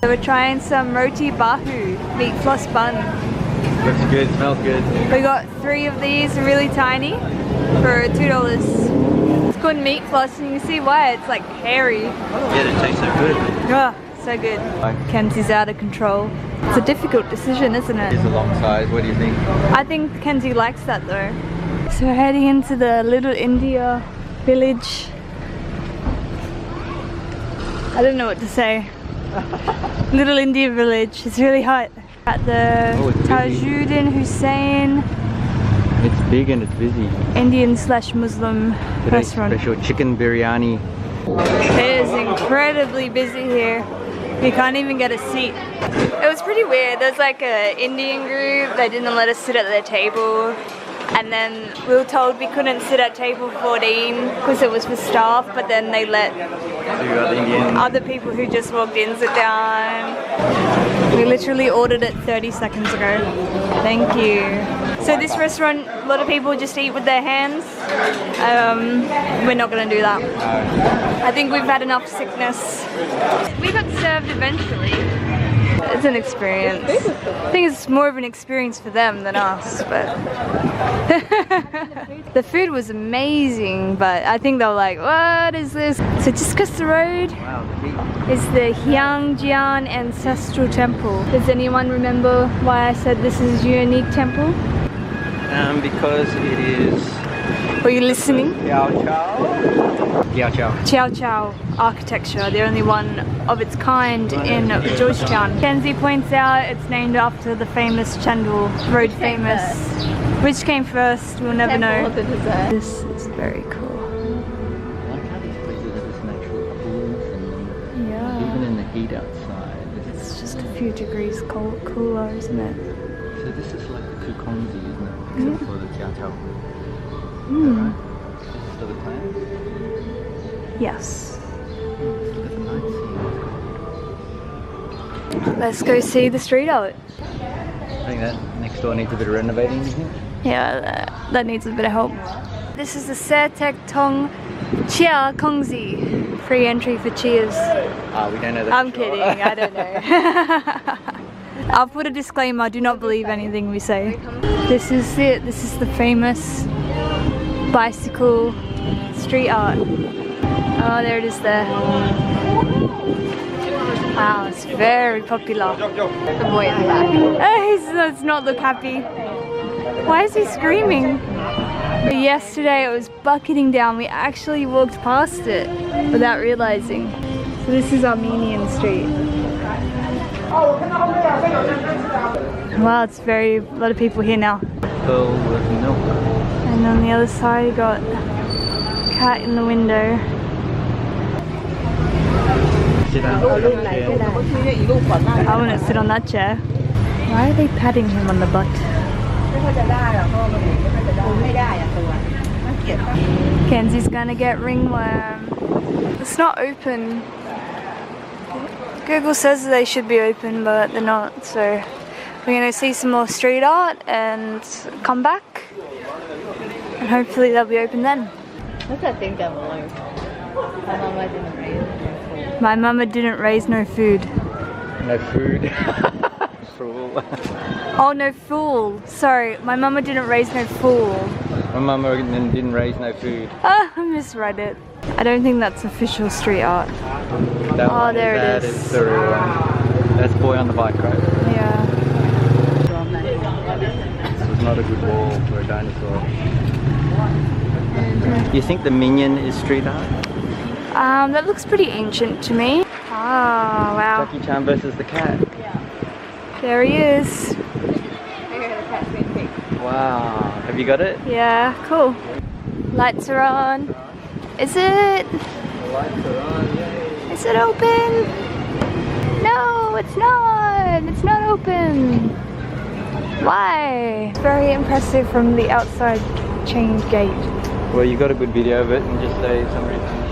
So we're trying some roti bahu, meat floss bun. Looks good, smells good. We got 3 of these, really tiny, for $2. It's called meat floss and you can see why, it's like hairy. Yeah, it tastes so good. Oh, so good. Kenzie's out of control. It's a difficult decision, isn't it? It's a long size, what do you think? I think Kenzie likes that though. So we're heading into the Little India village. I don't know what to say. Little India village, it's really hot. At the Tajuddin Hussain. It's big and it's busy. Indian/Muslim restaurant. Special chicken biryani. It is incredibly busy here. You can't even get a seat. It was pretty weird. There's like an Indian group, they didn't let us sit at their table. And then we were told we couldn't sit at table 14 because it was for staff, but then they let other people who just walked in sit down. We literally ordered it 30 seconds ago. Thank you. So this restaurant, a lot of people just eat with their hands. We're not going to do that. I think we've had enough sickness. We got served eventually. It's an experience. I think it's more of an experience for them than us, but the food was amazing, but I think they were like, what is this? So just across the road is the Hyangjian Ancestral Temple. Does anyone remember why I said this is a unique temple? Because it is... Were you listening? Chow Chow architecture, the only one of its kind in Georgetown. Kenzie points out it's named after the famous Chandel, road famous. Which came first, we'll never know. This is very cool. I like how these places have this natural coolness and even in the heat outside. It's just a few degrees cooler, isn't it? So this is like the Kukongzi, isn't it? Except for the Chow. Mm. Is this still the plan? Yes. Look at the night scene. Let's go see the street art. I think that next door needs a bit of renovating, you think? Yeah, that needs a bit of help. This is the Sertek Tong Chia Kongzi. Free entry for cheers. We don't know that. I'm kidding, I don't know. I'll put a disclaimer, do not believe anything we say. This is it, this is the famous bicycle street art. Oh, there it is there. Wow, it's very popular. The boy in the back. Oh, he does not look happy. Why is he screaming? Yesterday it was bucketing down. We actually walked past it without realizing. So this is Armenian Street. Wow, it's a lot of people here now. Pearl with milk. And on the other side you got a cat in the window. Sit down. I want to sit on that chair. Why are they patting him on the butt? Kenzie's gonna get ringworm. It's not open. Google says they should be open, but they're not. So we're gonna see some more street art and come back. And hopefully they'll be open then. What's that thing down below? My mama didn't raise no food. No food. Fool. Oh, no fool. Sorry, my mama didn't raise no fool. My mama didn't raise no food. Ah, I misread it. I don't think that's official street art. That there it is. That is the real one. That's boy on the bike, right? Yeah. This was not a good wall for a dinosaur. You think the minion is street art? That looks pretty ancient to me. Ah, wow. Jackie Chan versus the cat. There he is. Wow. Have you got it? Yeah, cool. Lights are on. Is it? The lights are on, yay. Is it open? No, it's not. It's not open. Why? It's very impressive from the outside chain gate. Well, you got a good video of it and just say some reason.